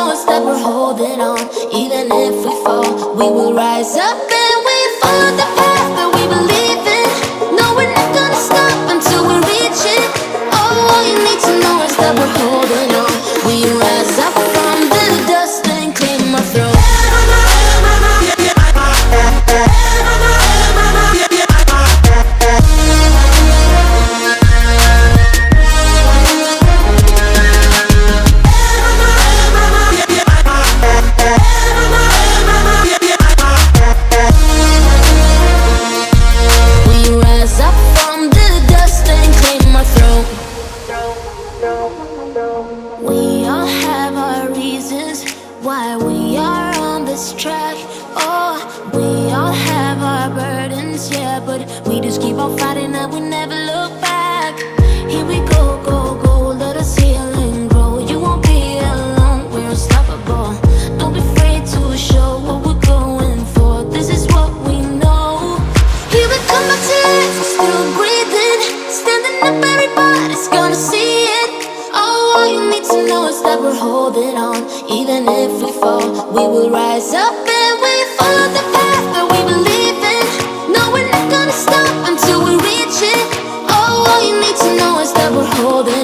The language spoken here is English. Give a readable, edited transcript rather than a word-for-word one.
know is that we're holding on. Even if we fall, we will rise up and we follow the path that we believe in. No, we're not gonna stop until we reach it. Oh, all you need to know is that we're holding on. We rise up from the dust and claim our throne. We all have our reasons why we are on this track. Oh, we all have our burdens, yeah, but we just keep on fighting and we never look back. Here we go, go, go, let us heal and grow. You won't be alone, we're unstoppable. Don't be afraid to show what we're going for. This is what we know. Here we come back to life, we're still breathing. Standing up, everybody's gonna see it. Oh, all you need to know is that we're holding on. Even if we fall, we will rise up and we follow the path that we believe in. No, we're not gonna stop until we reach it. Oh, all you need to know is that we're holding